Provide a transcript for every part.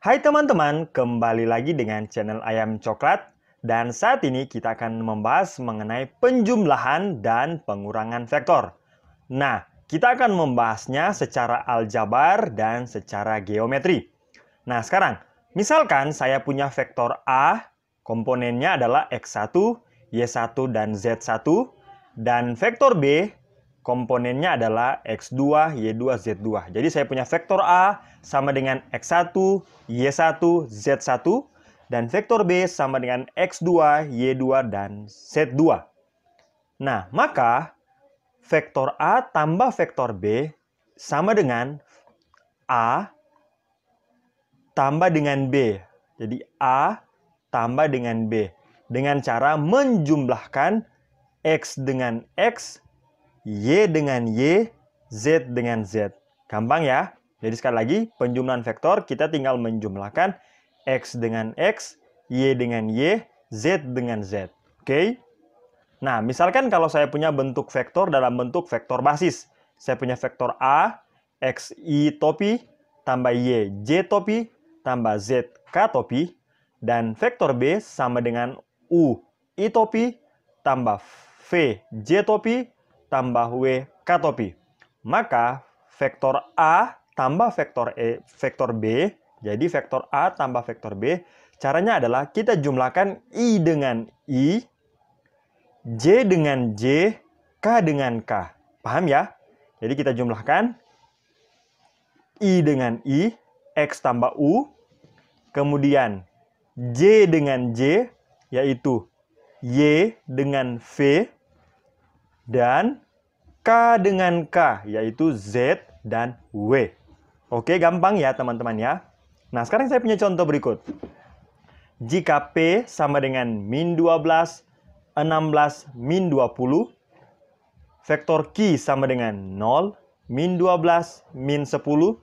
Hai teman-teman, kembali lagi dengan channel Ayam Coklat. Dan saat ini kita akan membahas mengenai penjumlahan dan pengurangan vektor. Nah, kita akan membahasnya secara aljabar dan secara geometri. Nah, sekarang, misalkan saya punya vektor A, komponennya adalah X1, Y1, dan Z1. Dan vektor B, komponennya adalah X2, Y2, Z2. Jadi saya punya vektor A sama dengan X1, Y1, Z1. Dan vektor B sama dengan X2, Y2, dan Z2. Nah, maka vektor A tambah vektor B sama dengan A tambah dengan B. Jadi A tambah dengan B. Dengan cara menjumlahkan X dengan X, Y dengan Y, Z dengan Z. Gampang ya? Jadi sekali lagi, penjumlahan vektor kita tinggal menjumlahkan X dengan X, Y dengan Y, Z dengan Z. Oke? Nah, misalkan kalau saya punya bentuk vektor dalam bentuk vektor basis. Saya punya vektor A, X, Y topi, tambah Y, J topi, tambah Z, K topi. Dan vektor B sama dengan U, I topi, tambah V, J topi, tambah W, K topi. Maka vektor A tambah vektor B, jadi vektor A tambah vektor B, caranya adalah kita jumlahkan I dengan I, J dengan J, K dengan K. Paham ya? Jadi kita jumlahkan I dengan I, X tambah U, kemudian J dengan J, yaitu Y dengan V, dan K dengan K, yaitu Z dan W. Oke, gampang ya teman-teman ya. Nah, sekarang saya punya contoh berikut. Jika P sama dengan min 12, 16, min 20, vektor Q sama dengan 0, min 12, min 10,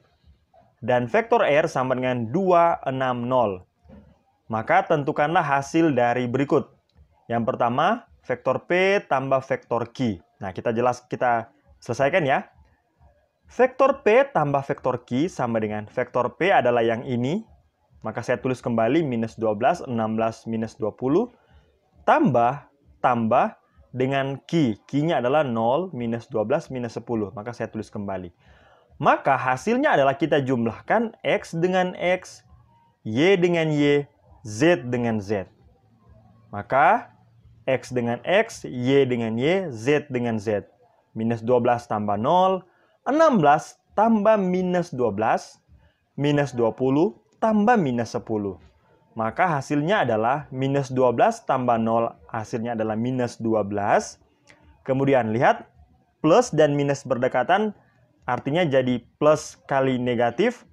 dan vektor R sama dengan 2, 6, 0. Maka tentukanlah hasil dari berikut. Yang pertama, vektor P tambah vektor Q. Nah, kita selesaikan ya. Vektor P tambah vektor Q sama dengan vektor P adalah yang ini. Maka saya tulis kembali minus 12, 16, minus 20. Tambah dengan Q. Q-nya adalah 0, minus 12, minus 10. Maka saya tulis kembali. Maka hasilnya adalah kita jumlahkan X dengan X, Y dengan Y, Z dengan Z. Maka X dengan X, Y dengan Y, Z dengan Z. Minus 12 tambah 0, 16 tambah minus 12, minus 20 tambah minus 10. Maka hasilnya adalah minus 12 tambah 0, hasilnya adalah minus 12. Kemudian lihat, plus dan minus berdekatan, artinya jadi plus kali negatif.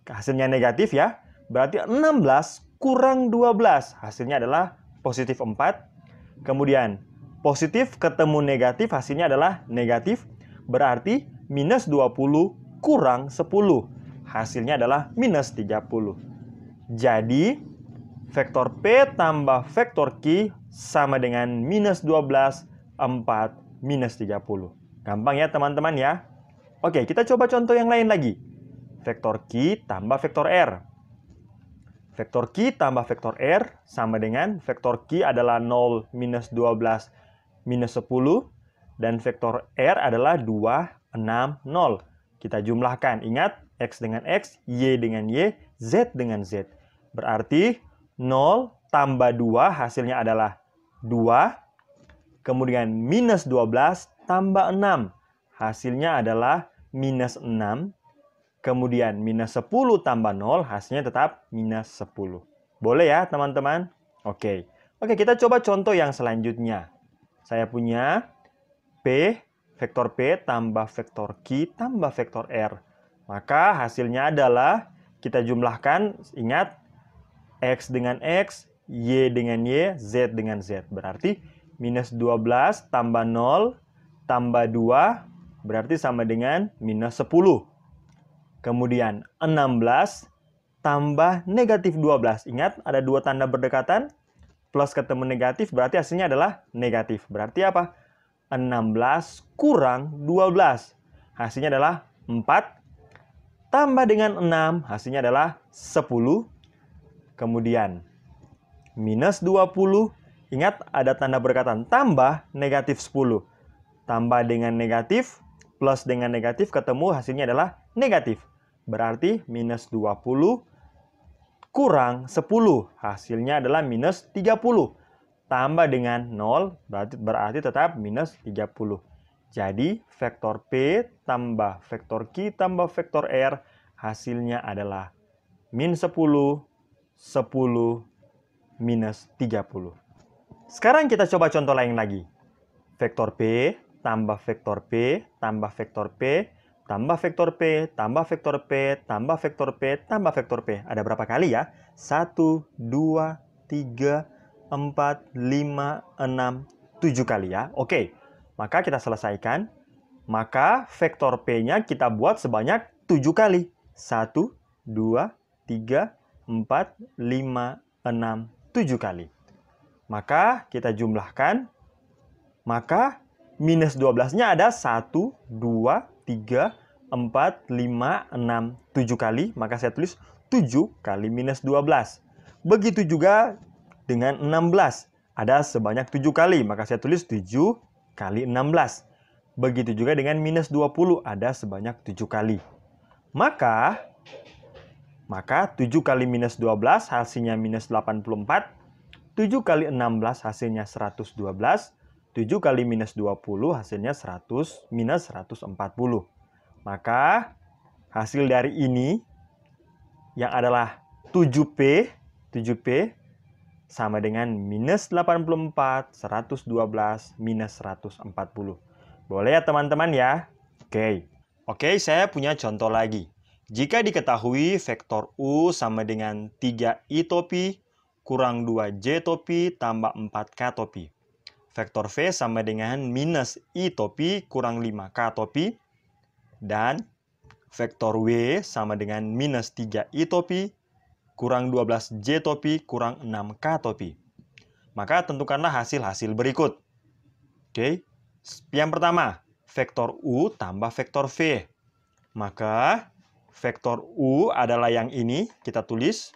Hasilnya negatif ya. Berarti 16 kurang 12. Hasilnya adalah positif 4. Kemudian positif ketemu negatif, hasilnya adalah negatif. Berarti minus 20 kurang 10. Hasilnya adalah minus 30. Jadi, vektor P tambah vektor Q sama dengan minus 12, 4, minus 30. Gampang ya teman-teman ya. Oke, kita coba contoh yang lain lagi. Vektor Q tambah vektor R. Vektor Q tambah vektor R sama dengan vektor Q adalah 0, minus 12, minus 10. Dan vektor R adalah 2, 6, 0. Kita jumlahkan. Ingat, X dengan X, Y dengan Y, Z dengan Z. Berarti 0 tambah 2 hasilnya adalah 2. Kemudian minus 12 tambah 6. Hasilnya adalah minus 6. Kemudian minus 10 tambah 0 hasilnya tetap minus 10. Boleh ya teman-teman? Oke, kita coba contoh yang selanjutnya. Saya punya P, vektor P tambah vektor Q tambah vektor R. Maka hasilnya adalah kita jumlahkan, ingat, X dengan X, Y dengan Y, Z dengan Z. Berarti minus 12 tambah 0 tambah 2 berarti sama dengan minus 10. Kemudian 16 tambah negatif 12. Ingat, ada dua tanda berdekatan. Plus ketemu negatif berarti hasilnya adalah negatif. Berarti apa? 16 kurang 12. Hasilnya adalah 4. tambah dengan 6, hasilnya adalah 10. Kemudian, minus 20, ingat ada tanda berdekatan, tambah negatif 10. Tambah dengan negatif, plus dengan negatif, ketemu hasilnya adalah negatif. Berarti minus 20 kurang 10, hasilnya adalah minus 30. Tambah dengan 0, berarti tetap minus 30. Jadi, vektor P tambah vektor Q tambah vektor R, hasilnya adalah min 10, 10, minus 30. Sekarang kita coba contoh lain lagi. Vektor P tambah vektor P tambah vektor P tambah vektor P tambah vektor P tambah vektor P tambah vektor P. Ada berapa kali ya? 1, 2, 3, 4, 5, 6, 7 kali ya. Oke, maka kita selesaikan. Maka vektor P-nya kita buat sebanyak 7 kali. 1, 2, 3, 4, 5, 6, 7 kali. Maka kita jumlahkan. Maka minus 12-nya ada 1, 2, 3, 4, 5, 6, 7 kali. Maka saya tulis 7 kali minus 12. Begitu juga dengan 16. Ada sebanyak 7 kali. Maka saya tulis 7 kali 16. Begitu juga dengan minus 20. Ada sebanyak 7 kali. Maka 7 kali minus 12 hasilnya minus 84. 7 kali 16 hasilnya 112. 7 kali minus 20 hasilnya minus 140. Maka hasil dari ini yang adalah 7P sama dengan minus 84, 112, minus 140. Boleh ya teman-teman ya? Oke, saya punya contoh lagi. Jika diketahui vektor U sama dengan 3I topi kurang 2J topi tambah 4K topi. Vektor V sama dengan minus I topi kurang 5K topi. Dan vektor W sama dengan minus 3I topi kurang 12J topi kurang 6K topi. Maka tentukanlah hasil-hasil berikut. Oke. Yang pertama, vektor U tambah vektor V. Maka vektor U adalah yang ini, kita tulis.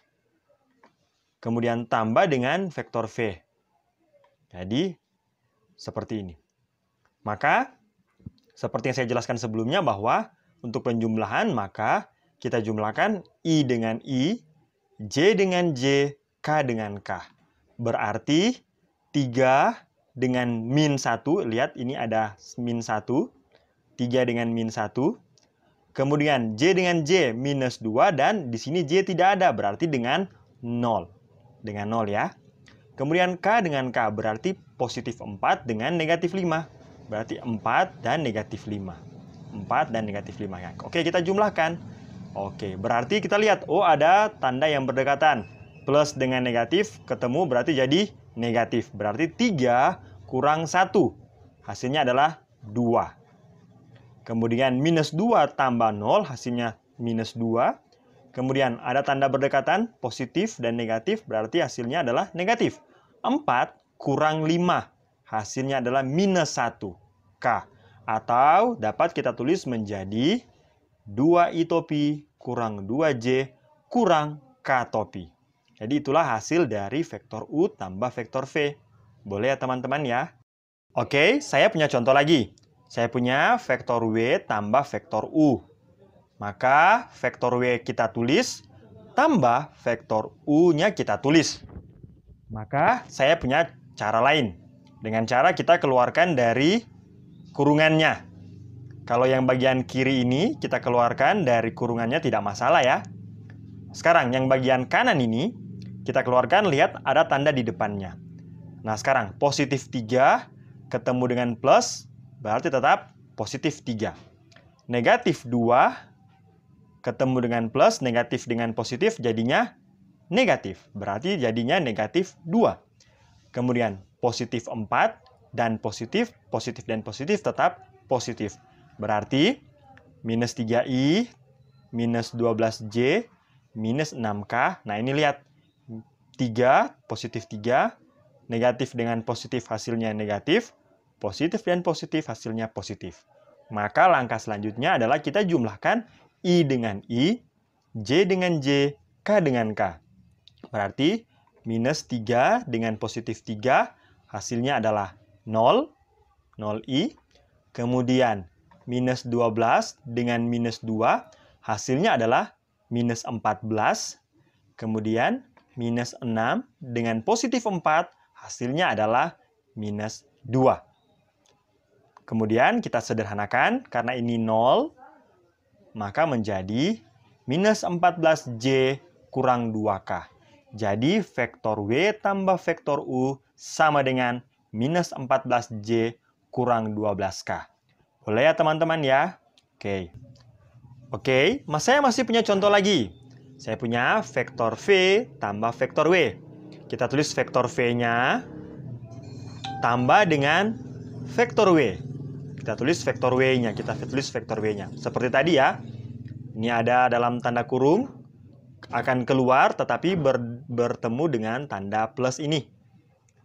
Kemudian tambah dengan vektor V. Jadi, seperti ini. Maka, seperti yang saya jelaskan sebelumnya bahwa untuk penjumlahan, maka kita jumlahkan I dengan I, J dengan J, K dengan K. Berarti 3 dengan min 1, lihat ini ada min 1, 3 dengan min 1. Kemudian J dengan J minus 2 dan di sini J tidak ada, berarti dengan 0. Dengan 0 ya. Kemudian K dengan K berarti positif 4 dengan negatif 5. Berarti 4 dan negatif 5. 4 dan negatif 5 ya. Oke, kita jumlahkan. Oke, berarti kita lihat, oh ada tanda yang berdekatan. Plus dengan negatif ketemu berarti jadi negatif. Berarti 3 kurang 1. Hasilnya adalah 2. Kemudian minus 2 tambah 0 hasilnya minus 2. Kemudian ada tanda berdekatan positif dan negatif berarti hasilnya adalah negatif. 4 kurang 5 hasilnya adalah minus 1. K. Atau dapat kita tulis menjadi 2I topi kurang 2J kurang K topi. Jadi itulah hasil dari vektor U tambah vektor V. Boleh ya teman-teman ya? Oke, saya punya contoh lagi. Saya punya vektor W tambah vektor U. Maka vektor W kita tulis, tambah vektor U-nya kita tulis. Maka saya punya cara lain. Dengan cara kita keluarkan dari kurungannya. Kalau yang bagian kiri ini kita keluarkan dari kurungannya tidak masalah ya. Sekarang yang bagian kanan ini kita keluarkan, lihat ada tanda di depannya. Nah sekarang positif 3 ketemu dengan plus berarti tetap positif 3. Negatif 2 ketemu dengan plus, negatif dengan positif jadinya negatif. Berarti jadinya negatif 2. Kemudian positif 4 dan positif dan positif tetap positif. Berarti minus 3I, minus 12J, minus 6K. Nah ini lihat, 3, positif 3, negatif dengan positif hasilnya negatif, positif dan positif hasilnya positif. Maka langkah selanjutnya adalah kita jumlahkan I dengan I, J dengan J, K dengan K. Berarti minus 3 dengan positif 3, hasilnya adalah 0, 0I. Kemudian minus 12 dengan minus 2, hasilnya adalah minus 14. Kemudian minus 6 dengan positif 4, hasilnya adalah minus 2. Kemudian kita sederhanakan, karena ini 0, maka menjadi minus 14J kurang 2K. Jadi vektor W tambah vektor U sama dengan minus 14J kurang 12K. Boleh ya teman-teman ya? Oke, saya masih punya contoh lagi. Saya punya vektor V tambah vektor W. Kita tulis vektor V-nya tambah dengan vektor W. Kita tulis vektor W-nya, seperti tadi ya. Ini ada dalam tanda kurung, akan keluar tetapi bertemu dengan tanda plus ini.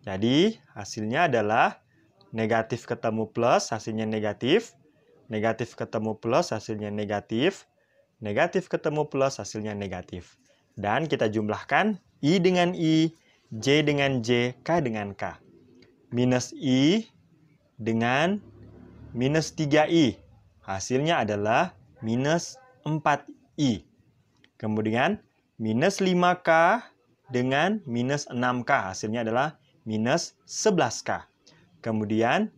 Jadi hasilnya adalah negatif ketemu plus, hasilnya negatif. Negatif ketemu plus, hasilnya negatif. Negatif ketemu plus, hasilnya negatif. Dan kita jumlahkan I dengan I, J dengan J, K dengan K. Minus I dengan minus 3I. Hasilnya adalah minus 4I. Kemudian minus 5K dengan minus 6K. Hasilnya adalah minus 11K. Kemudian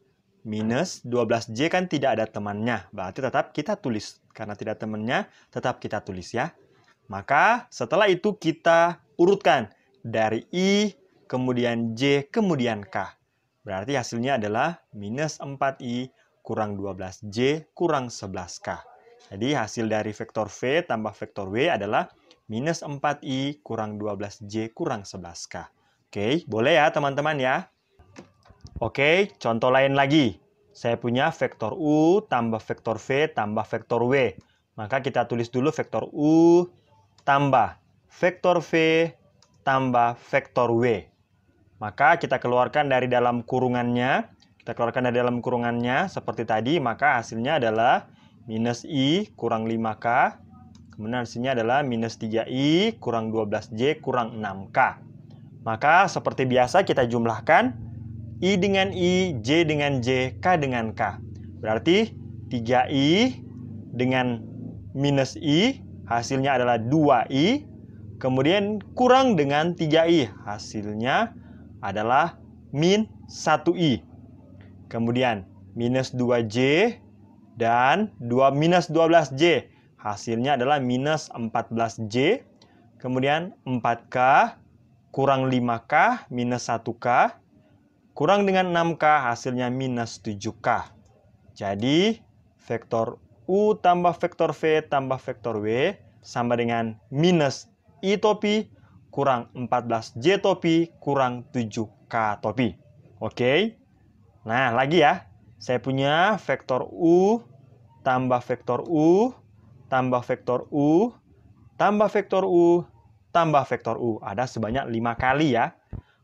minus 12J kan tidak ada temannya. Berarti tetap kita tulis. Karena tidak temannya, tetap kita tulis ya. Maka setelah itu kita urutkan dari I, kemudian J, kemudian K. Berarti hasilnya adalah minus 4I kurang 12J kurang 11K. Jadi hasil dari vektor V tambah vektor W adalah minus 4I kurang 12J kurang 11K. Oke, boleh ya teman-teman ya. Oke, contoh lain lagi. Saya punya vektor U tambah vektor V tambah vektor W. Maka kita tulis dulu vektor U tambah vektor V tambah vektor W. Maka kita keluarkan dari dalam kurungannya. Seperti tadi. Maka hasilnya adalah minus I kurang 5K. Kemudian hasilnya adalah minus 3I kurang 12J kurang 6K. Maka seperti biasa kita jumlahkan I dengan I, J dengan J, K dengan K. Berarti 3I dengan minus I, hasilnya adalah 2I. Kemudian kurang dengan 3I, hasilnya adalah min 1I. Kemudian minus 2J dan minus 12J. Hasilnya adalah minus 14J. Kemudian 4K kurang 5K minus 1K. Kurang dengan 6K, hasilnya minus 7K. Jadi, vektor U tambah vektor V tambah vektor W sama dengan minus I topi kurang 14J topi kurang 7K topi. Oke. Nah, lagi ya. Saya punya vektor U tambah vektor U tambah vektor U tambah vektor U tambah vektor U. Ada sebanyak 5 kali ya.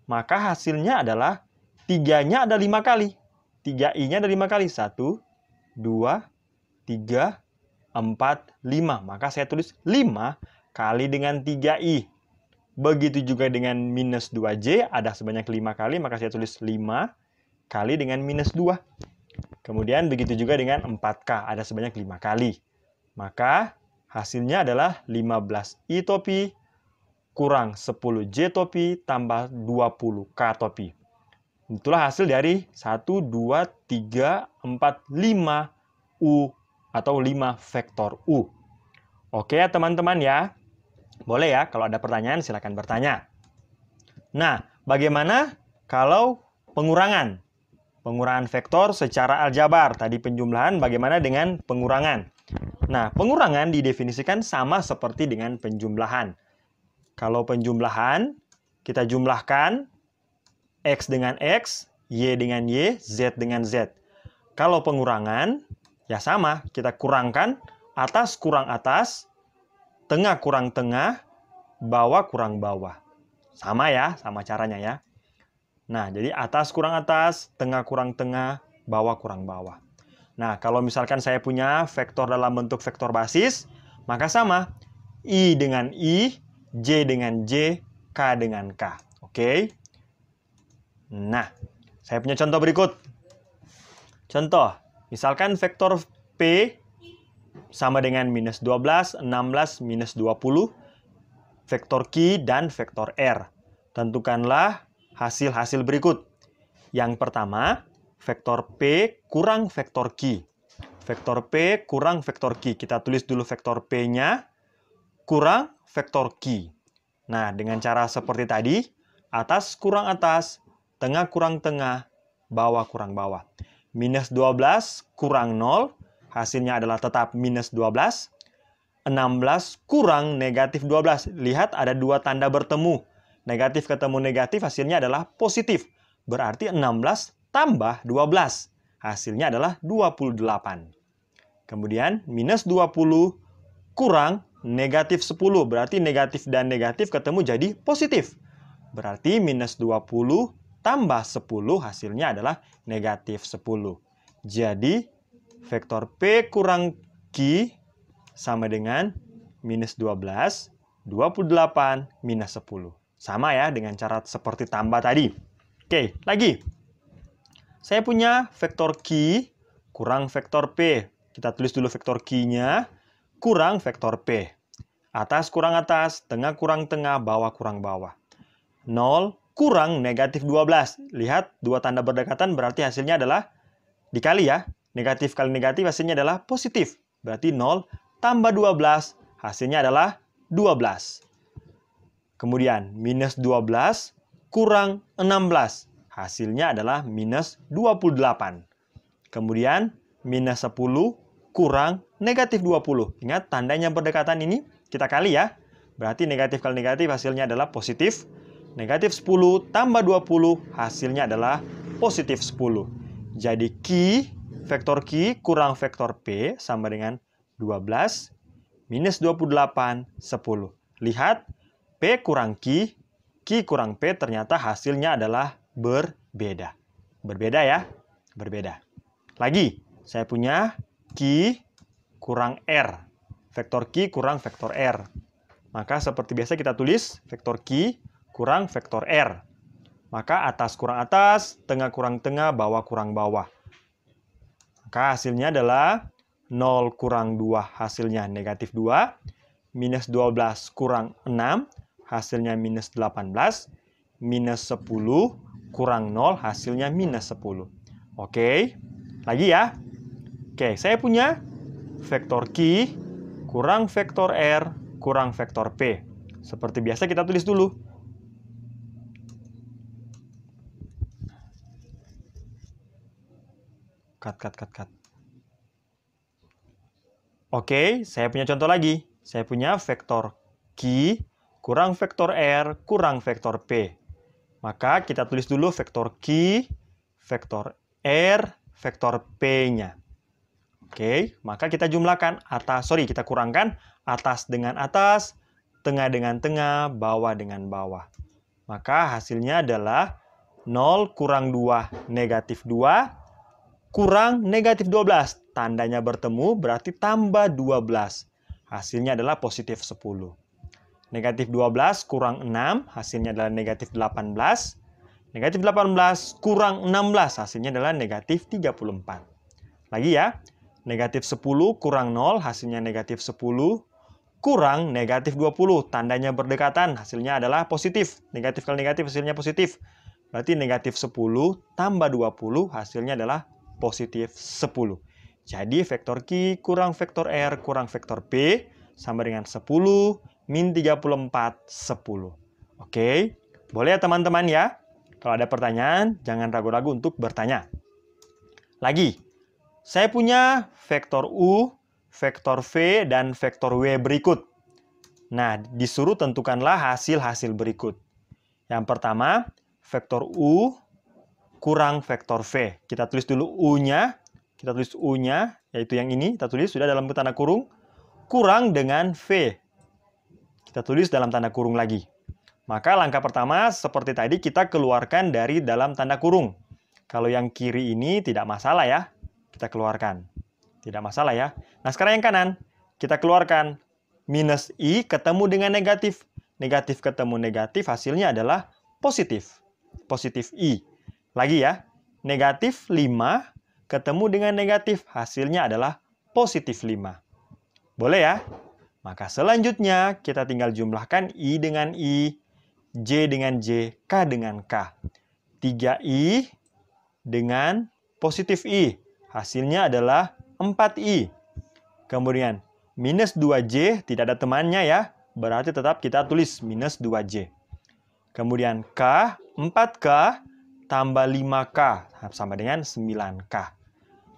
Maka hasilnya adalah 3-nya ada 5 kali. 3I-nya ada 5 kali. 1, 2, 3, 4, 5. Maka saya tulis 5 kali dengan 3I. Begitu juga dengan minus 2J. Ada sebanyak 5 kali. Maka saya tulis 5 kali dengan minus 2. Kemudian begitu juga dengan 4K. Ada sebanyak 5 kali. Maka hasilnya adalah 15I topi kurang 10J topi tambah 20K topi. Itulah hasil dari 1, 2, 3, 4, 5 U atau 5 vektor U. Oke ya teman-teman ya. Boleh ya, kalau ada pertanyaan silakan bertanya. Nah, bagaimana kalau pengurangan? Pengurangan vektor secara aljabar. Tadi penjumlahan, bagaimana dengan pengurangan? Nah, pengurangan didefinisikan sama seperti dengan penjumlahan. Kalau penjumlahan, kita jumlahkan X dengan X, Y dengan Y, Z dengan Z. Kalau pengurangan, ya sama. Kita kurangkan atas kurang atas, tengah kurang tengah, bawah kurang bawah. Sama ya, sama caranya ya. Nah, jadi atas kurang atas, tengah kurang tengah, bawah kurang bawah. Nah, kalau misalkan saya punya vektor dalam bentuk vektor basis, Maka sama, I dengan I, J dengan J, K dengan K. Oke? Nah, saya punya contoh berikut. Contoh, misalkan vektor P sama dengan minus 12, 16, minus 20, vektor Q dan vektor R. Tentukanlah hasil-hasil berikut. Yang pertama, vektor P kurang vektor Q. Vektor P kurang vektor Q. Kita tulis dulu vektor P-nya kurang vektor Q. Nah, dengan cara seperti tadi, atas kurang atas, tengah kurang tengah, bawah kurang bawah. Minus 12 kurang 0, hasilnya adalah tetap minus 12. 16 kurang negatif 12. Lihat ada dua tanda bertemu. Negatif ketemu negatif, hasilnya adalah positif. Berarti 16 tambah 12. Hasilnya adalah 28. Kemudian minus 20 kurang negatif 10. Berarti negatif dan negatif ketemu jadi positif. Berarti minus 20 tambah 10 hasilnya adalah negatif 10. Jadi vektor P kurang Q sama dengan minus 12, 28, minus 10. Sama ya dengan cara seperti tambah tadi. Oke, lagi. Saya punya vektor Q kurang vektor P. Kita tulis dulu vektor Q-nya kurang vektor P. Atas kurang atas, tengah kurang tengah, bawah kurang bawah. 0 kurang negatif 12. Lihat, dua tanda berdekatan berarti hasilnya adalah dikali ya. Negatif kali negatif hasilnya adalah positif. Berarti 0 tambah 12, hasilnya adalah 12. Kemudian, minus 12 kurang 16. Hasilnya adalah minus 28. Kemudian, minus 10 kurang negatif 20. Ingat, tandanya berdekatan ini kita kali ya. Berarti negatif kali negatif hasilnya adalah positif. Negatif 10 tambah 20, hasilnya adalah positif 10. Jadi, vektor Q kurang vektor P sama dengan 12 minus 28, 10. Lihat, P kurang Q kurang P ternyata hasilnya adalah berbeda. Berbeda ya? Berbeda. Lagi, saya punya Q kurang R. Vektor Q kurang vektor R. Maka seperti biasa kita tulis vektor Q kurang vektor R. Maka atas kurang atas, tengah kurang tengah, bawah kurang bawah. Maka hasilnya adalah 0 kurang 2, hasilnya negatif 2. Minus 12 kurang 6, hasilnya minus 18. Minus 10 kurang 0, hasilnya minus 10. Oke, lagi ya. Oke, saya punya vektor Q kurang vektor R kurang vektor P. Seperti biasa kita tulis dulu. Cut. Oke, saya punya contoh lagi. Saya punya vektor Q kurang vektor R kurang vektor P. Maka kita tulis dulu vektor Q, vektor R, vektor P-nya. Oke, maka kita jumlahkan kita kurangkan atas dengan atas, tengah dengan tengah, bawah dengan bawah. Maka hasilnya adalah 0 kurang 2, negatif 2, kurang negatif 12. Tandanya bertemu berarti tambah 12. Hasilnya adalah positif 10. Negatif 12 kurang 6, hasilnya adalah negatif 18. Negatif 18 kurang 16, hasilnya adalah negatif 34. Lagi ya, negatif 10 kurang 0, hasilnya negatif 10. Kurang negatif 20, tandanya berdekatan, hasilnya adalah positif. Negatif kali negatif, hasilnya positif. Berarti negatif 10 tambah 20, hasilnya adalah positif 10. Jadi vektor Q kurang vektor R kurang vektor P sama dengan 10 min 34, 10. Oke, boleh ya teman-teman ya? Kalau ada pertanyaan, jangan ragu-ragu untuk bertanya. Lagi, saya punya vektor U, vektor V, dan vektor W berikut. Nah, disuruh tentukanlah hasil-hasil berikut. Yang pertama, vektor U kurang vektor V. Kita tulis dulu U-nya. Kita tulis U-nya, yaitu yang ini. Kita tulis sudah dalam tanda kurung. Kurang dengan V. Kita tulis dalam tanda kurung lagi. Maka langkah pertama, seperti tadi, kita keluarkan dari dalam tanda kurung. Kalau yang kiri ini tidak masalah ya. Kita keluarkan. Tidak masalah ya. Nah, sekarang yang kanan. Kita keluarkan. minus I ketemu dengan negatif. Negatif ketemu negatif hasilnya adalah positif. Positif I. Lagi ya, negatif 5 ketemu dengan negatif hasilnya adalah positif 5. Boleh ya? Maka selanjutnya kita tinggal jumlahkan I dengan I, J dengan J, K dengan K. 3I dengan positif I. Hasilnya adalah 4I. Kemudian minus 2J tidak ada temannya ya. Berarti tetap kita tulis minus 2J. Kemudian K, 4K tambah 5K sama dengan 9K.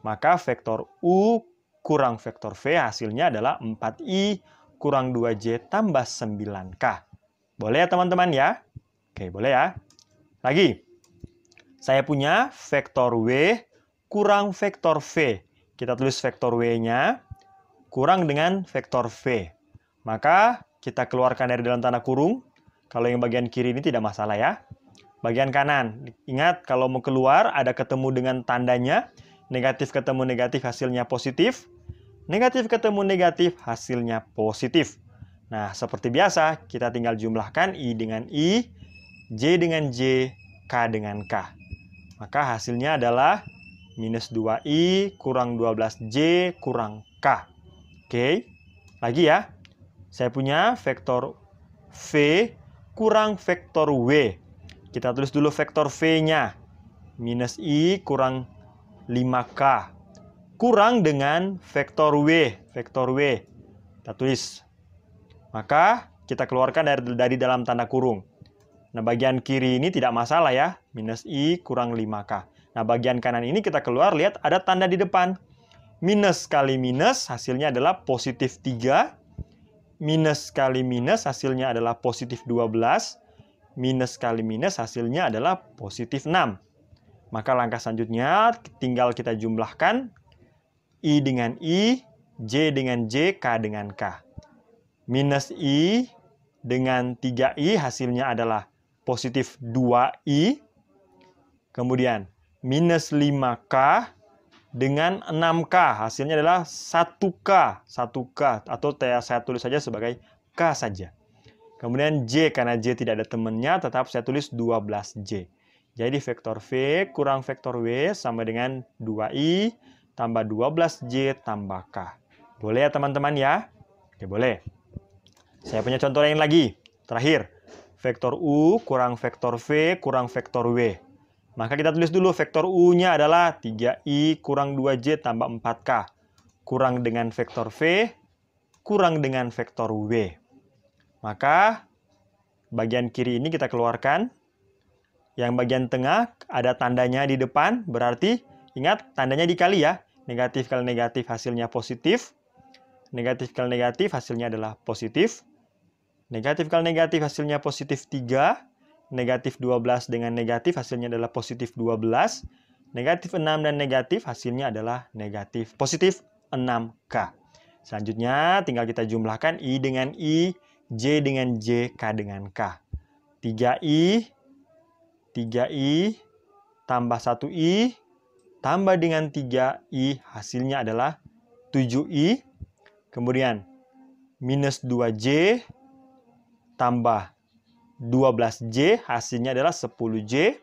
Maka vektor U kurang vektor V hasilnya adalah 4I kurang 2J tambah 9K. Boleh ya teman-teman ya? Oke, boleh ya. Lagi, saya punya vektor W kurang vektor V. Kita tulis vektor W-nya kurang dengan vektor V. Maka kita keluarkan dari dalam tanda kurung. Kalau yang bagian kiri ini tidak masalah ya. Bagian kanan, ingat kalau mau keluar ada ketemu dengan tandanya. Negatif ketemu negatif hasilnya positif. Negatif ketemu negatif hasilnya positif. Nah, seperti biasa, kita tinggal jumlahkan I dengan I, J dengan J, K dengan K. Maka hasilnya adalah minus 2I kurang 12J kurang K. Oke, lagi ya. Saya punya vektor V kurang vektor W. Kita tulis dulu vektor V-nya. Minus I kurang 5K. Kurang dengan vektor W. Vektor W. Kita tulis. Maka kita keluarkan dari dalam tanda kurung. Nah, bagian kiri ini tidak masalah ya. Minus I kurang 5K. Nah, bagian kanan ini kita keluar, lihat ada tanda di depan. Minus kali minus hasilnya adalah positif 3. Minus kali minus hasilnya adalah positif 12. Minus kali minus hasilnya adalah positif 6. Maka langkah selanjutnya tinggal kita jumlahkan I dengan I, J dengan J, K dengan K. Minus I dengan 3I hasilnya adalah positif 2I. Kemudian minus 5K dengan 6K hasilnya adalah 1K. 1K atau saya tulis saja sebagai K saja. Kemudian J, karena J tidak ada temannya, tetap saya tulis 12J. Jadi vektor V kurang vektor W sama dengan 2I tambah 12J tambah K. Boleh ya teman-teman ya? Oke, boleh. Saya punya contoh lain lagi. Terakhir, vektor U kurang vektor V kurang vektor W. Maka kita tulis dulu vektor U-nya adalah 3I kurang 2J tambah 4K. Kurang dengan vektor V, kurang dengan vektor W. Maka bagian kiri ini kita keluarkan. Yang bagian tengah ada tandanya di depan, berarti ingat tandanya dikali ya. Negatif kali negatif hasilnya positif. Negatif kali negatif hasilnya adalah positif. Negatif kali negatif hasilnya positif 3. Negatif 12 dengan negatif hasilnya adalah positif 12. Negatif 6 dan negatif hasilnya adalah negatif positif 6K. Selanjutnya tinggal kita jumlahkan I dengan I, J dengan J, K dengan K. 3I tambah 1I tambah dengan 3I hasilnya adalah 7I. Kemudian minus 2J tambah 12J hasilnya adalah 10J.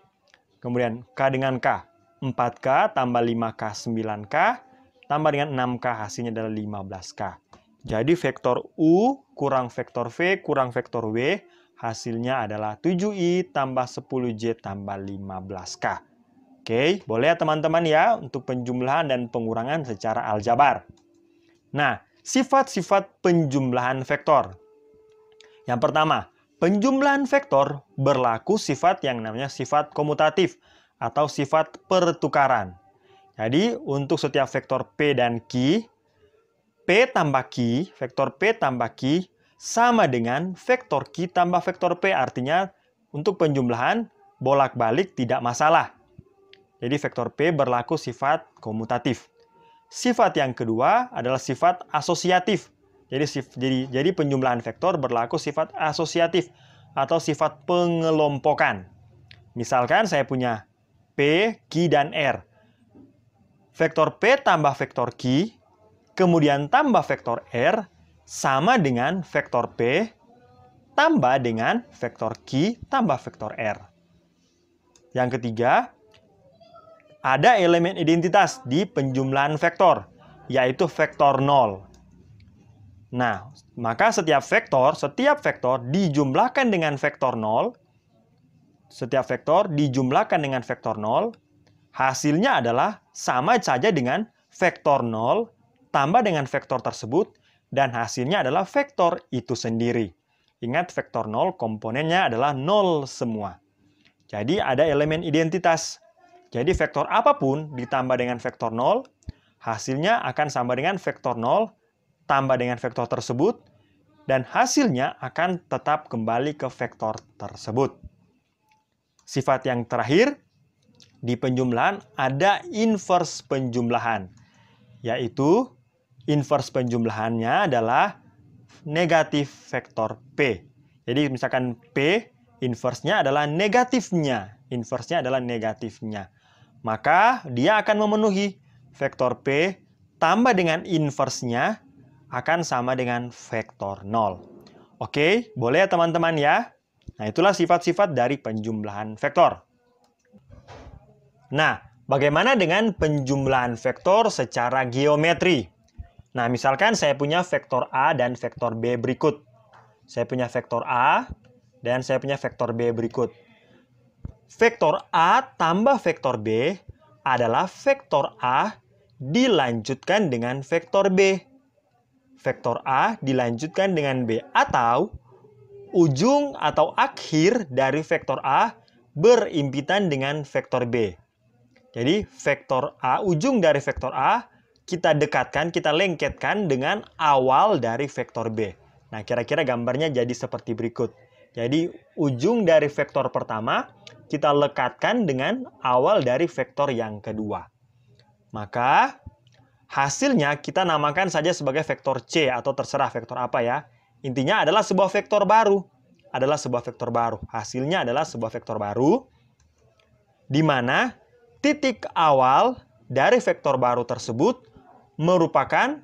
Kemudian K dengan K 4K tambah 5K 9K tambah dengan 6K hasilnya adalah 15K. Jadi vektor U kurang vektor V kurang vektor W hasilnya adalah 7I tambah 10J tambah 15K. Oke, boleh ya teman-teman ya untuk penjumlahan dan pengurangan secara aljabar. Nah, sifat-sifat penjumlahan vektor. Yang pertama, penjumlahan vektor berlaku sifat yang namanya sifat komutatif atau sifat pertukaran. Jadi, untuk setiap vektor P dan Q, P tambah Q, vektor P tambah Q, sama dengan vektor Q tambah vektor P. Artinya, untuk penjumlahan bolak-balik tidak masalah. Jadi, vektor P berlaku sifat komutatif. Sifat yang kedua adalah sifat asosiatif. Jadi penjumlahan vektor berlaku sifat asosiatif atau sifat pengelompokan. Misalkan saya punya P, Q, dan R. Vektor P tambah vektor Q, kemudian tambah vektor R, sama dengan vektor P tambah dengan vektor Q tambah vektor R. Yang ketiga, ada elemen identitas di penjumlahan vektor, yaitu vektor 0. Nah, maka setiap vektor dijumlahkan dengan vektor 0. Setiap vektor dijumlahkan dengan vektor 0, hasilnya adalah sama saja dengan vektor 0 tambah dengan vektor tersebut, dan hasilnya adalah vektor itu sendiri. Ingat, vektor 0 komponennya adalah 0 semua. Jadi ada elemen identitas. Jadi vektor apapun ditambah dengan vektor 0, hasilnya akan sama dengan vektor 0 tambah dengan vektor tersebut, dan hasilnya akan tetap kembali ke vektor tersebut. Sifat yang terakhir, di penjumlahan ada inverse penjumlahan, yaitu inverse penjumlahannya adalah negatif vektor P. Jadi misalkan P, inverse-nya adalah negatifnya. Inverse-nya adalah negatifnya. Maka dia akan memenuhi vektor P tambah dengan inverse-nya akan sama dengan vektor 0. Oke, boleh ya teman-teman ya? Nah, itulah sifat-sifat dari penjumlahan vektor. Nah, bagaimana dengan penjumlahan vektor secara geometri? Nah, misalkan saya punya vektor A dan vektor B berikut. Saya punya vektor A dan saya punya vektor B berikut. Vektor A tambah vektor B adalah vektor A dilanjutkan dengan vektor B. Vektor A dilanjutkan dengan B, atau ujung atau akhir dari vektor A berimpitan dengan vektor B. Jadi vektor A, ujung dari vektor A, kita dekatkan, kita lengketkan dengan awal dari vektor B. Nah, kira-kira gambarnya jadi seperti berikut. Jadi ujung dari vektor pertama kita lekatkan dengan awal dari vektor yang kedua. Maka hasilnya kita namakan saja sebagai vektor C, atau terserah vektor apa ya. Intinya adalah sebuah vektor baru. Hasilnya adalah sebuah vektor baru, di mana titik awal dari vektor baru tersebut merupakan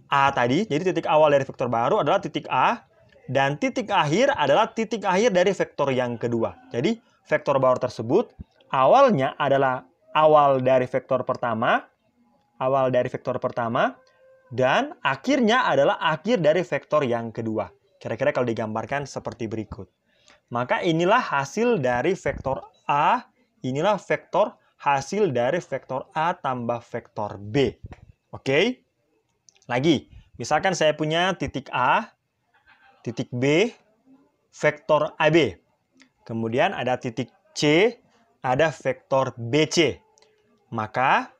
A tadi. Jadi titik awal dari vektor baru adalah titik A, dan titik akhir adalah titik akhir dari vektor yang kedua. Jadi vektor baru tersebut awalnya adalah awal dari vektor pertama, dan akhirnya adalah akhir dari vektor yang kedua. Kira-kira kalau digambarkan seperti berikut. Maka inilah hasil dari vektor A, inilah vektor hasil dari vektor A tambah vektor B. Oke? Lagi, misalkan saya punya titik A, titik B, vektor AB. Kemudian ada titik C, ada vektor BC. Maka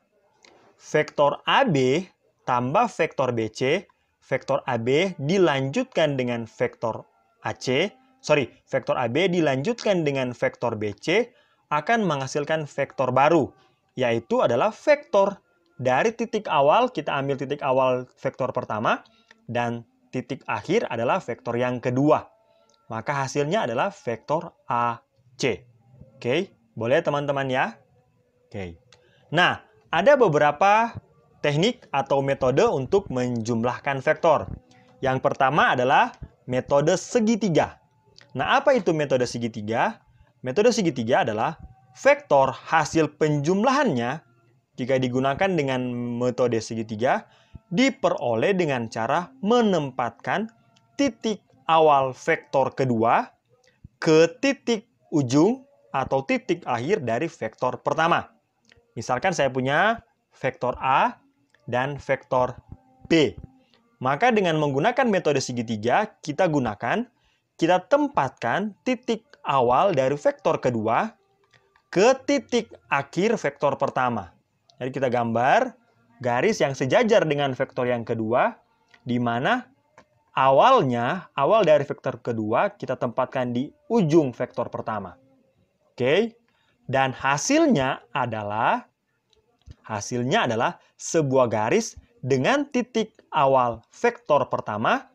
vektor AB tambah vektor BC, vektor AB dilanjutkan dengan vektor AC, vektor AB dilanjutkan dengan vektor BC akan menghasilkan vektor baru, yaitu adalah vektor dari titik awal, kita ambil titik awal vektor pertama, dan titik akhir adalah vektor yang kedua. Maka hasilnya adalah vektor AC. Oke, boleh teman-teman ya? Oke. Nah, ada beberapa teknik atau metode untuk menjumlahkan vektor. Yang pertama adalah metode segitiga. Nah, apa itu metode segitiga? Metode segitiga adalah vektor hasil penjumlahannya jika digunakan dengan metode segitiga diperoleh dengan cara menempatkan titik awal vektor kedua ke titik ujung atau titik akhir dari vektor pertama. Misalkan saya punya vektor A dan vektor B. Maka dengan menggunakan metode segitiga, kita tempatkan titik awal dari vektor kedua ke titik akhir vektor pertama. Jadi kita gambar garis yang sejajar dengan vektor yang kedua, di mana awal dari vektor kedua kita tempatkan di ujung vektor pertama. Oke, dan hasilnya adalah sebuah garis dengan titik awal vektor pertama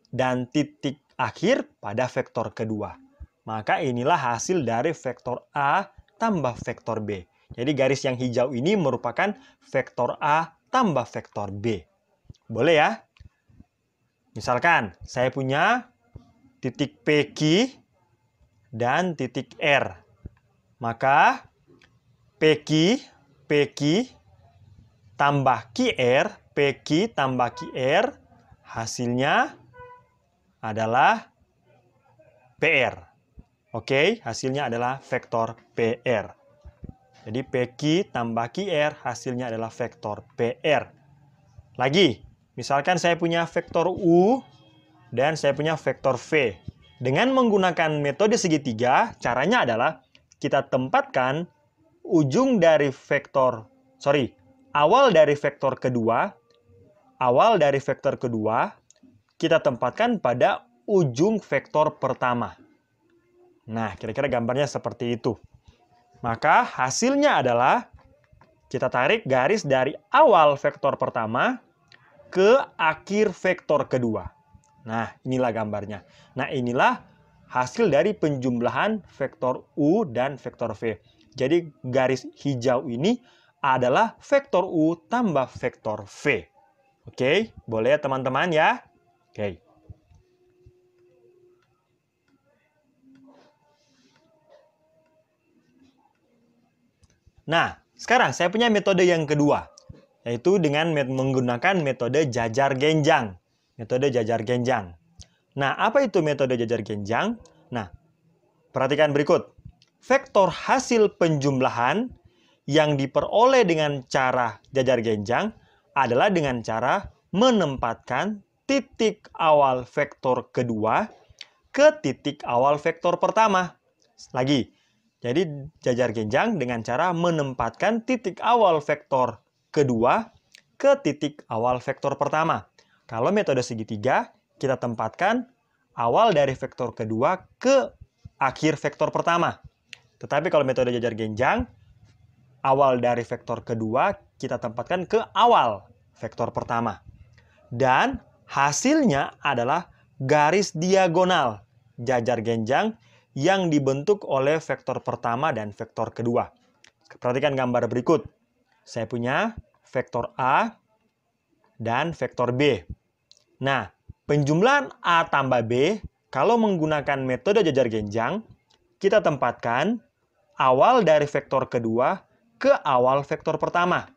dan titik akhir pada vektor kedua. Maka inilah hasil dari vektor A tambah vektor B. Jadi garis yang hijau ini merupakan vektor A tambah vektor B. Boleh ya? Misalkan, saya punya titik PQ dan titik R. Maka PQ tambah QR, PQ tambah QR, hasilnya adalah PR. Oke, hasilnya adalah vektor PR. Jadi PQ tambah QR, hasilnya adalah vektor PR. Lagi, misalkan saya punya vektor U dan saya punya vektor V. Dengan menggunakan metode segitiga, caranya adalah kita tempatkan awal dari vektor kedua, kita tempatkan pada ujung vektor pertama. Nah, kira-kira gambarnya seperti itu. Maka hasilnya adalah kita tarik garis dari awal vektor pertama ke akhir vektor kedua. Nah, inilah gambarnya. Nah, inilah hasil dari penjumlahan vektor U dan vektor V. Jadi, garis hijau ini adalah vektor U tambah vektor V. Oke, boleh ya teman-teman ya? Oke. Nah, sekarang saya punya metode yang kedua, yaitu dengan menggunakan metode jajar genjang. Metode jajar genjang. Nah, apa itu metode jajar genjang? Nah, perhatikan berikut. Vektor hasil penjumlahan yang diperoleh dengan cara jajar genjang adalah dengan cara menempatkan titik awal vektor kedua ke titik awal vektor pertama. Lagi, jadi jajar genjang dengan cara menempatkan titik awal vektor kedua ke titik awal vektor pertama. Kalau metode segitiga, kita tempatkan awal dari vektor kedua ke akhir vektor pertama. Tetapi kalau metode jajar genjang, awal dari vektor kedua kita tempatkan ke awal vektor pertama. Dan hasilnya adalah garis diagonal jajar genjang yang dibentuk oleh vektor pertama dan vektor kedua. Perhatikan gambar berikut. Saya punya vektor A dan vektor B. Nah, penjumlahan A tambah B, kalau menggunakan metode jajar genjang, kita tempatkan awal dari vektor kedua ke awal vektor pertama.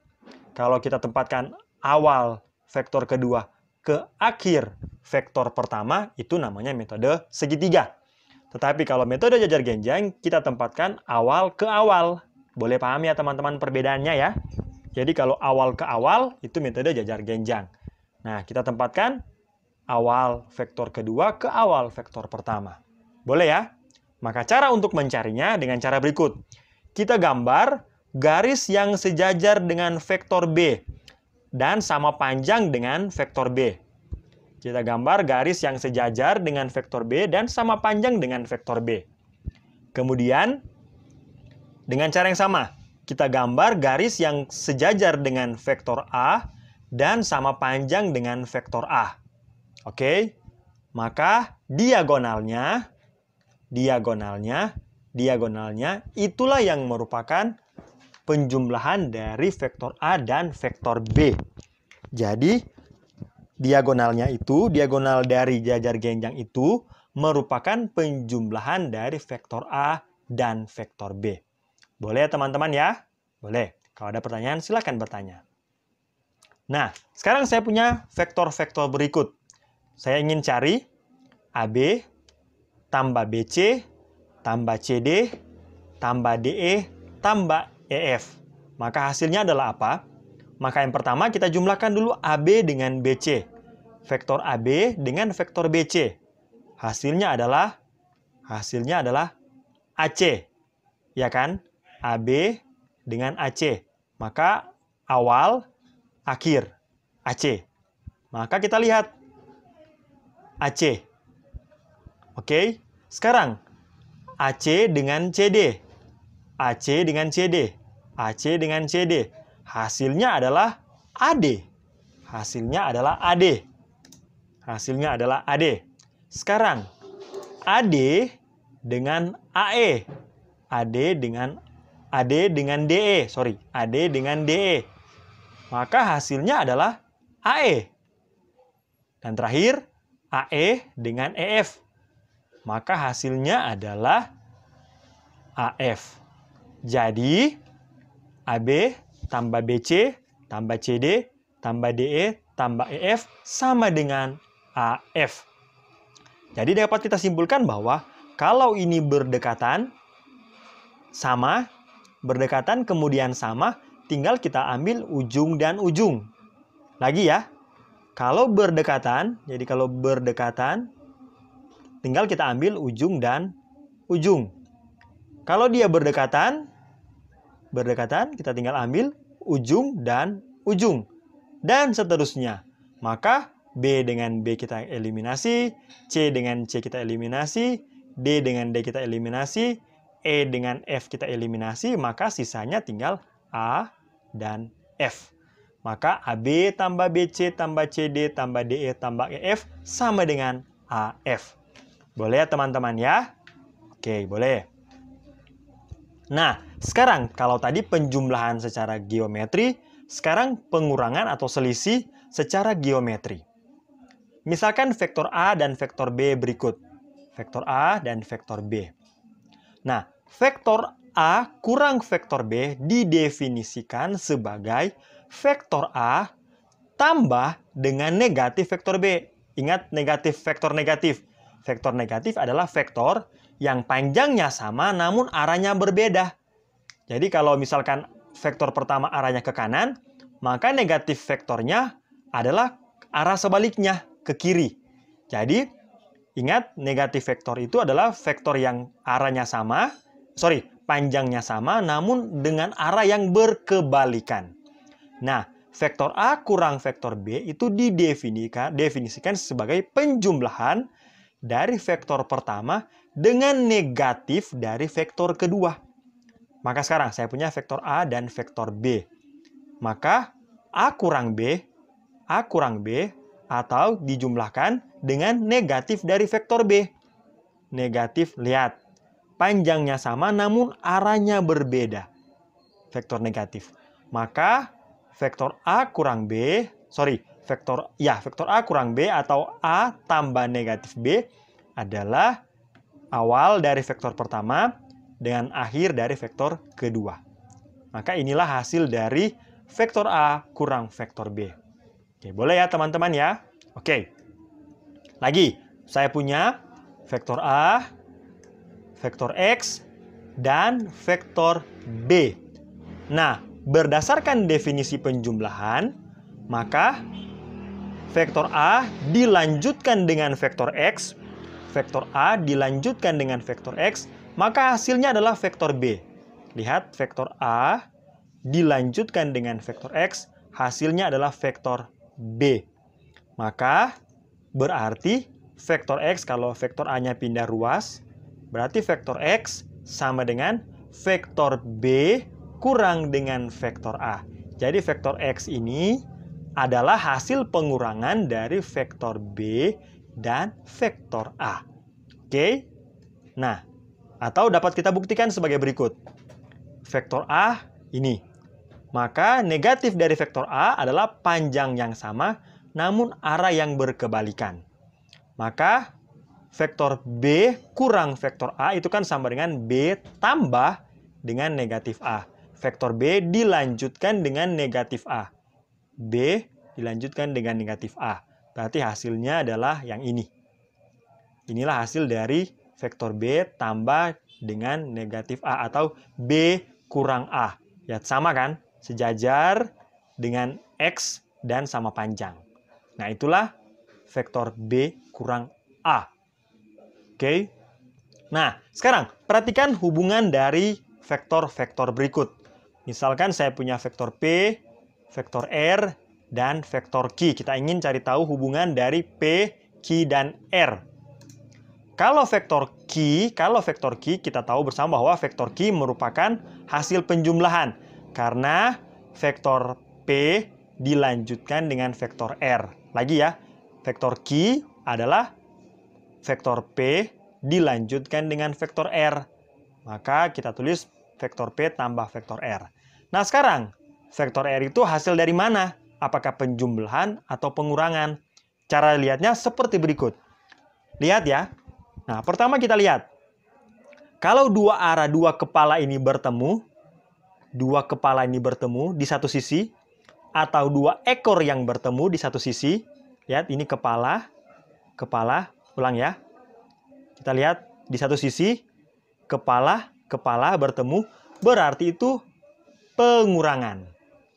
Kalau kita tempatkan awal vektor kedua ke akhir vektor pertama, itu namanya metode segitiga. Tetapi kalau metode jajar genjang, kita tempatkan awal ke awal. Boleh paham ya teman-teman perbedaannya ya? Jadi kalau awal ke awal, itu metode jajar genjang. Nah, kita tempatkan awal vektor kedua ke awal vektor pertama. Boleh ya? Maka cara untuk mencarinya dengan cara berikut. Kita gambar garis yang sejajar dengan vektor B dan sama panjang dengan vektor B. Kita gambar garis yang sejajar dengan vektor B dan sama panjang dengan vektor B. Kemudian, dengan cara yang sama, kita gambar garis yang sejajar dengan vektor A dan sama panjang dengan vektor A. Oke? Maka diagonalnya itulah yang merupakan penjumlahan dari vektor A dan vektor B. Jadi, diagonal dari jajar genjang itu merupakan penjumlahan dari vektor A dan vektor B. Boleh ya teman-teman ya? Boleh. Kalau ada pertanyaan silakan bertanya. Nah, sekarang saya punya vektor-vektor berikut. Saya ingin cari AB tambah BC tambah CD tambah DE tambah EF. Maka hasilnya adalah apa? Maka yang pertama kita jumlahkan dulu AB dengan BC. Vektor AB dengan vektor BC. Hasilnya adalah AC. Ya kan? AB dengan AC. Maka awal, akhir. AC. Maka kita lihat AC. Oke. Sekarang AC dengan CD. AC dengan CD. AC dengan CD. Hasilnya adalah AD. Hasilnya adalah AD. Sekarang AD dengan AE. AD dengan DE. AD dengan DE. Maka hasilnya adalah AE. Dan terakhir AE dengan EF. Maka hasilnya adalah AF. Jadi, AB tambah BC tambah CD tambah DE tambah EF sama dengan AF. Jadi dapat kita simpulkan bahwa kalau ini berdekatan, sama, berdekatan kemudian sama, tinggal kita ambil ujung dan ujung. Lagi ya, kalau berdekatan, jadi kalau berdekatan, tinggal kita ambil ujung dan ujung. Kalau dia berdekatan, kita tinggal ambil ujung dan ujung. Dan seterusnya. Maka B dengan B kita eliminasi, C dengan C kita eliminasi, D dengan D kita eliminasi, E dengan F kita eliminasi, maka sisanya tinggal A dan F. Maka AB tambah BC tambah CD tambah DE tambah EF sama dengan AF. Boleh ya teman-teman ya? Oke, boleh. Nah, sekarang kalau tadi penjumlahan secara geometri, sekarang pengurangan atau selisih secara geometri. Misalkan vektor A dan vektor B berikut. Vektor A dan vektor B. Nah, vektor A kurang vektor B didefinisikan sebagai vektor A tambah dengan negatif vektor B. Ingat negatif vektor negatif. Vektor negatif adalah vektor yang panjangnya sama namun arahnya berbeda. Jadi kalau misalkan vektor pertama arahnya ke kanan, maka negatif vektornya adalah arah sebaliknya, ke kiri. Jadi, ingat negatif vektor itu adalah vektor yang arahnya sama, panjangnya sama, namun dengan arah yang berkebalikan. Nah, vektor A kurang vektor B itu didefinisikan sebagai penjumlahan dari vektor pertama dengan negatif dari vektor kedua. Maka sekarang saya punya vektor A dan vektor B. Maka A kurang B atau dijumlahkan dengan negatif dari vektor B. Negatif, lihat. Panjangnya sama namun arahnya berbeda. Vektor negatif. Maka vektor A kurang B, vektor A kurang B atau A tambah negatif B adalah awal dari vektor pertama dengan akhir dari vektor kedua. Maka inilah hasil dari vektor A kurang vektor B. Oke, boleh ya teman-teman ya? Oke. Lagi, saya punya vektor A, vektor X, dan vektor B. Nah, berdasarkan definisi penjumlahan, maka vektor A dilanjutkan dengan vektor X, vektor A dilanjutkan dengan vektor X, maka hasilnya adalah vektor B. Lihat, vektor A dilanjutkan dengan vektor X, hasilnya adalah vektor B. Maka berarti vektor X, kalau vektor A-nya pindah ruas, berarti vektor X sama dengan vektor B kurang dengan vektor A. Jadi vektor X ini adalah hasil pengurangan dari vektor B dan vektor A. Oke? Nah, atau dapat kita buktikan sebagai berikut. Vektor A ini. Maka negatif dari vektor A adalah panjang yang sama, namun arah yang berkebalikan. Maka vektor B kurang vektor A itu kan sama dengan B tambah dengan negatif A. Vektor B dilanjutkan dengan negatif A. B dilanjutkan dengan negatif A. Berarti hasilnya adalah yang ini. Inilah hasil dari vektor B tambah dengan negatif A atau B kurang A. Ya, sama kan? Sejajar dengan X dan sama panjang. Nah, itulah vektor B kurang A. Oke. Nah, sekarang perhatikan hubungan dari vektor-vektor berikut. Misalkan saya punya vektor P, vektor R, dan vektor Q. Kita ingin cari tahu hubungan dari P, Q, dan R. Kalau vektor Q, kita tahu bersama bahwa vektor Q merupakan hasil penjumlahan. Karena vektor P dilanjutkan dengan vektor R. Lagi ya, vektor Q adalah vektor P dilanjutkan dengan vektor R. Maka kita tulis vektor P tambah vektor R. Nah sekarang, vektor R itu hasil dari mana? Apakah penjumlahan atau pengurangan? Cara lihatnya seperti berikut. Lihat ya. Nah, pertama kita lihat. Kalau dua arah, dua kepala ini bertemu di satu sisi, atau dua ekor yang bertemu di satu sisi. Lihat, ini kepala, ulang ya. Kita lihat di satu sisi, kepala bertemu, berarti itu pengurangan.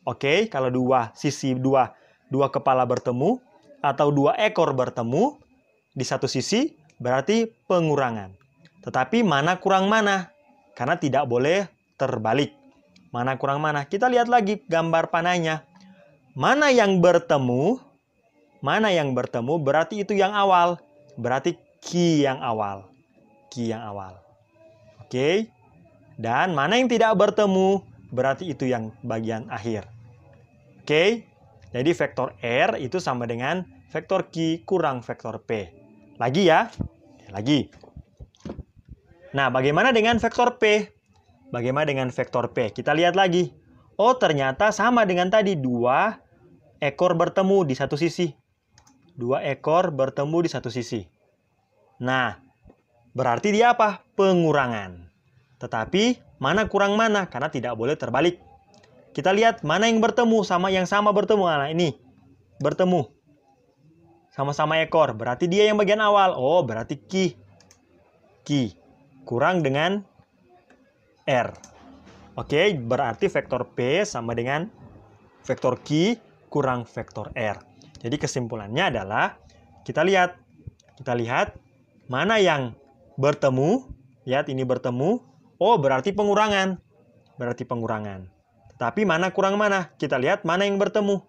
Oke, kalau dua kepala bertemu, atau dua ekor bertemu di satu sisi, berarti pengurangan. Tetapi mana kurang mana? Karena tidak boleh terbalik. Mana kurang mana? Kita lihat lagi gambar panahnya. Mana yang bertemu berarti itu yang awal. Berarti Ki yang awal. Oke. Dan mana yang tidak bertemu berarti itu yang bagian akhir. Oke. Jadi vektor R itu sama dengan vektor Q kurang vektor P. Lagi ya. Lagi. Nah, bagaimana dengan vektor P? Kita lihat lagi. Oh, ternyata sama dengan tadi. Dua ekor bertemu di satu sisi. Nah, berarti dia apa? Pengurangan. Tetapi, mana kurang mana? Karena tidak boleh terbalik. Kita lihat mana yang bertemu sama yang sama bertemu. Nah, ini bertemu. Sama-sama ekor. Berarti dia yang bagian awal. Oh, berarti Ki kurang dengan R. Oke, berarti vektor P sama dengan vektor Q kurang vektor R. Jadi kesimpulannya adalah kita lihat mana yang bertemu. Lihat, ini bertemu. Oh, berarti pengurangan. Tapi mana kurang mana? Kita lihat mana yang bertemu.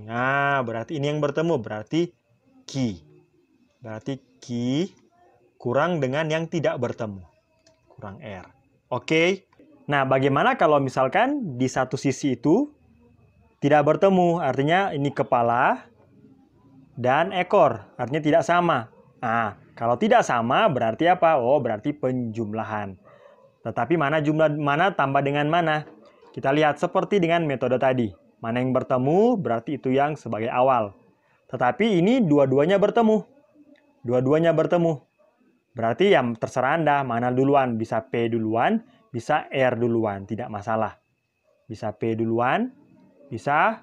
Nah, berarti ini yang bertemu. Berarti Q kurang dengan yang tidak bertemu. Kurang R. Oke. Nah, bagaimana kalau misalkan di satu sisi itu tidak bertemu? Artinya ini kepala dan ekor. Artinya tidak sama. Nah, kalau tidak sama berarti apa? Oh, berarti penjumlahan. Tetapi mana tambah dengan mana? Kita lihat seperti dengan metode tadi. Mana yang bertemu berarti itu yang sebagai awal. Tetapi ini dua-duanya bertemu. Berarti yang terserah Anda mana duluan. Bisa P duluan, bisa R duluan. Tidak masalah. Bisa P duluan, bisa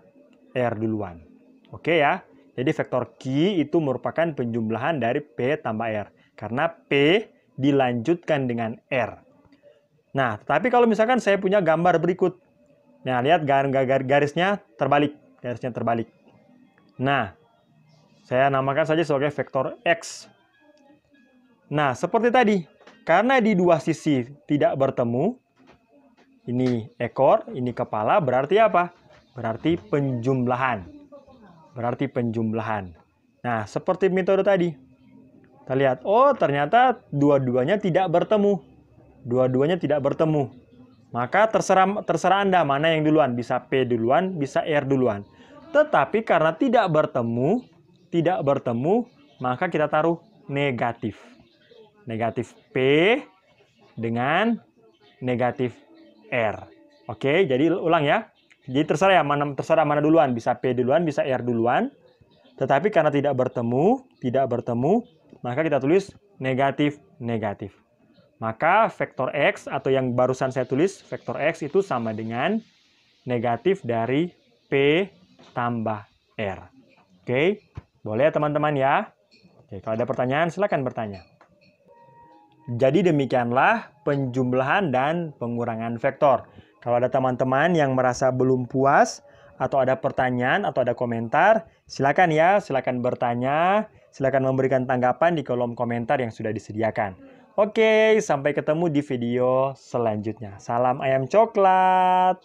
R duluan. Oke ya. Jadi vektor Q itu merupakan penjumlahan dari P tambah R. Karena P dilanjutkan dengan R. Nah, tapi kalau misalkan saya punya gambar berikut. Nah, lihat garisnya terbalik. Nah, saya namakan saja sebagai vektor X. Nah, seperti tadi, karena di dua sisi tidak bertemu, ini ekor, ini kepala, berarti apa? Berarti penjumlahan. Nah, seperti metode tadi. Kita lihat, oh ternyata dua-duanya tidak bertemu. Maka terserah Anda mana yang duluan, bisa P duluan, bisa R duluan. Tetapi karena tidak bertemu, maka kita taruh negatif. Negatif P dengan negatif R. Oke, jadi ulang ya. Jadi terserah mana duluan, bisa P duluan, bisa R duluan. Tetapi karena tidak bertemu, maka kita tulis negatif. Maka vektor X atau yang barusan saya tulis, vektor X itu sama dengan negatif dari P tambah R. Oke, boleh ya teman-teman ya. Oke, kalau ada pertanyaan silakan bertanya. Jadi demikianlah penjumlahan dan pengurangan vektor. Kalau ada teman-teman yang merasa belum puas atau ada pertanyaan atau ada komentar, silakan bertanya, silakan memberikan tanggapan di kolom komentar yang sudah disediakan. Oke, sampai ketemu di video selanjutnya. Salam ayam coklat.